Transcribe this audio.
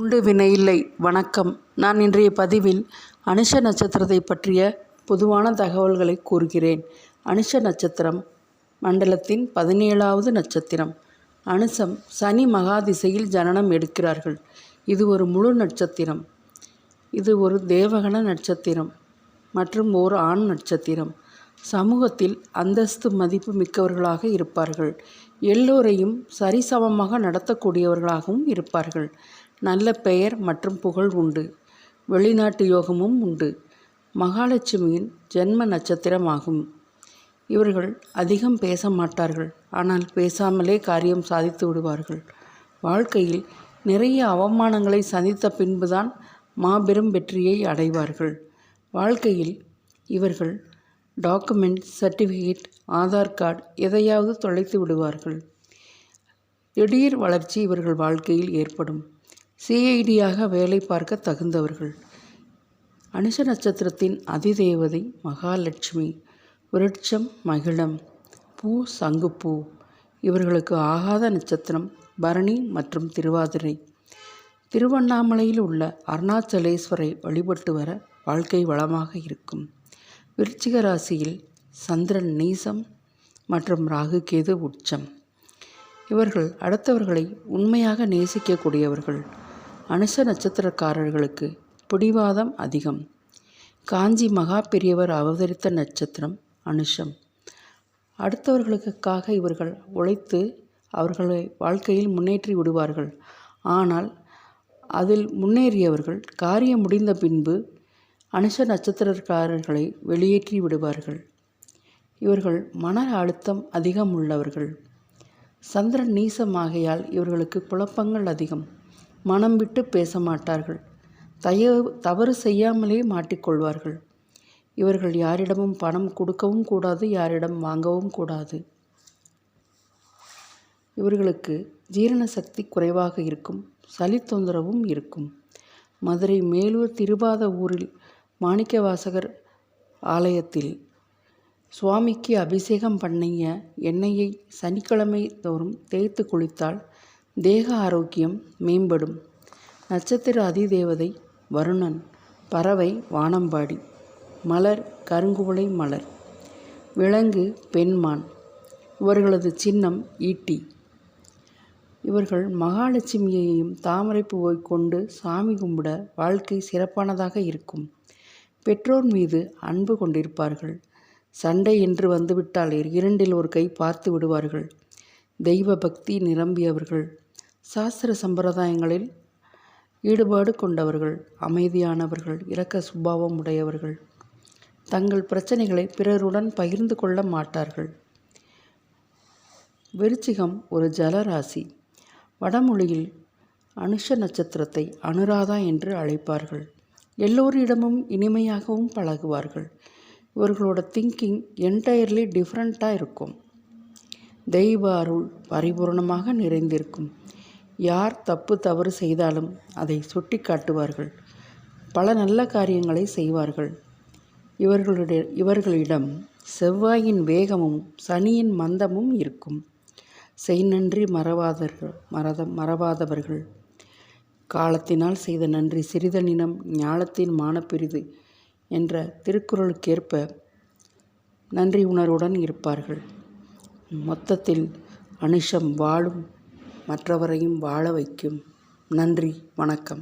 உண்டு வினை இல்லை. வணக்கம். நான் இன்றைய பதிவில் அனுஷ நட்சத்திரத்தை பற்றிய பொதுவான தகவல்களை கூறுகிறேன். அனுஷ நட்சத்திரம் மண்டலத்தின் 17வது நட்சத்திரம். அனுசம் சனி மகாதிசையில் ஜனனம் எடுக்கிறார்கள். இது ஒரு முழு நட்சத்திரம். இது ஒரு தேவகண நட்சத்திரம் மற்றும் ஓர் ஆண் நட்சத்திரம். சமூகத்தில் அந்தஸ்து மதிப்பு மிக்கவர்களாக இருப்பார்கள். எல்லோரையும் சரிசமமாக நடத்தக்கூடியவர்களாகவும் இருப்பார்கள். நல்ல பெயர் மற்றும் புகழ் உண்டு. வெளிநாட்டு யோகமும் உண்டு. மகாலட்சுமியின் ஜென்ம நட்சத்திரமாகும். இவர்கள் அதிகம் பேச மாட்டார்கள். ஆனால் பேசாமலே காரியம் சாதித்து விடுவார்கள். வாழ்க்கையில் நிறைய அவமானங்களை சந்தித்த பின்புதான் மாபெரும் வெற்றியை அடைவார்கள். வாழ்க்கையில் இவர்கள் டாக்குமெண்ட், சர்டிஃபிகேட், ஆதார் கார்டு எதையாவது தொலைத்து விடுவார்கள். திடீர் வளர்ச்சி இவர்கள் வாழ்க்கையில் ஏற்படும். சிஐடியாக வேலை பார்க்க தகுந்தவர்கள். அனுஷ நட்சத்திரத்தின் அதிதேவதை மகாலட்சுமி. விருட்சம் மகிழம், பூ சங்குப்பூ. இவர்களுக்கு ஆகாத நட்சத்திரம் பரணி மற்றும் திருவாதிரை. திருவண்ணாமலையில் உள்ள அருணாச்சலேஸ்வரை வழிபட்டு வர வாழ்க்கை வளமாக இருக்கும். விருச்சிக ராசியில் சந்திரன் நீசம் மற்றும் ராகு கேது உச்சம். இவர்கள் அடுத்தவர்களை உண்மையாக நேசிக்கக்கூடியவர்கள். அனுஷ நட்சத்திரக்காரர்களுக்கு பிடிவாதம் அதிகம். காஞ்சி மகா பெரியவர் அவதரித்த நட்சத்திரம் அனுஷம். அடுத்தவர்களுக்காக இவர்கள் உழைத்து அவர்களை வாழ்க்கையில் முன்னேற்றி விடுவார்கள். ஆனால் அதில் முன்னேறியவர்கள் காரியம் முடிந்த பின்பு அனுஷ நட்சத்திரக்காரர்களை வெளியேற்றி விடுவார்கள். இவர்கள் மன அழுத்தம் அதிகம் உள்ளவர்கள். சந்திரன் நீசமாகையால் இவர்களுக்கு குழப்பங்கள் அதிகம். மனம் விட்டு பேச மாட்டார்கள். தவறு செய்யாமலே மாட்டிக்கொள்வார்கள். இவர்கள் யாரிடமும் பணம் கொடுக்கவும் கூடாது, யாரிடம் வாங்கவும் கூடாது. இவர்களுக்கு ஜீரண சக்தி குறைவாக இருக்கும். சளி தொந்தரவும் இருக்கும். மதுரை மேலூர் திருபாத ஊரில் மாணிக்கவாசகர் ஆலயத்தில் சுவாமிக்கு அபிஷேகம் பண்ணிய எண்ணெயை சனிக்கிழமை தோறும் தேய்த்து குளித்தால் தேக ஆரோக்கியம் மேம்படும். நட்சத்திர அதிதேவதை வருணன். பறவை வானம்பாடி. மலர் கருங்குவளை மலர். விலங்கு பெண்மான். இவர்களது சின்னம் ஈட்டி. இவர்கள் மகாலட்சுமியையும் தாமரைப்பூவை கொண்டு சாமி கும்பிட வாழ்க்கை சிறப்பானதாக இருக்கும். பெற்றோர் மீது அன்பு கொண்டிருப்பார்கள். சண்டை என்று வந்துவிட்டால் இரண்டில் ஒரு கை பார்த்து விடுவார்கள். தெய்வ பக்தி நிரம்பியவர்கள். சாஸ்திர சம்பிரதாயங்களில் ஈடுபாடு கொண்டவர்கள். அமைதியானவர்கள். இரக்க சுபாவம் உடையவர்கள். தங்கள் பிரச்சனைகளை பிறருடன் பகிர்ந்து கொள்ள மாட்டார்கள். விருச்சிகம் ஒரு ஜலராசி. வடமொழியில் அனுஷ நட்சத்திரத்தை அனுராதா என்று அழைப்பார்கள். எல்லோரிடமும் இனிமையாகவும் பழகுவார்கள். இவர்களோட திங்கிங் என்டையர்லி டிஃப்ரெண்ட்டாக இருக்கும். தெய்வ அருள் பரிபூர்ணமாக நிறைந்திருக்கும். யார் தவறு செய்தாலும் அதை சுட்டி காட்டுவார்கள். பல நல்ல காரியங்களை செய்வார்கள். இவர்களிடம் செவ்வாயின் வேகமும் சனியின் மந்தமும் இருக்கும். செய்நன்றி மறவாதவர்கள். காலத்தினால் செய்த நன்றி சிறிதனினம் ஞாலத்தின் மானப்பெரிது என்ற திருக்குறளுக்கேற்ப நன்றி உணர்வுடன் இருப்பார்கள். மொத்தத்தில் அனுஷம் வாழும் மற்றவரையும் வாழ வைக்கும். நன்றி, வணக்கம்.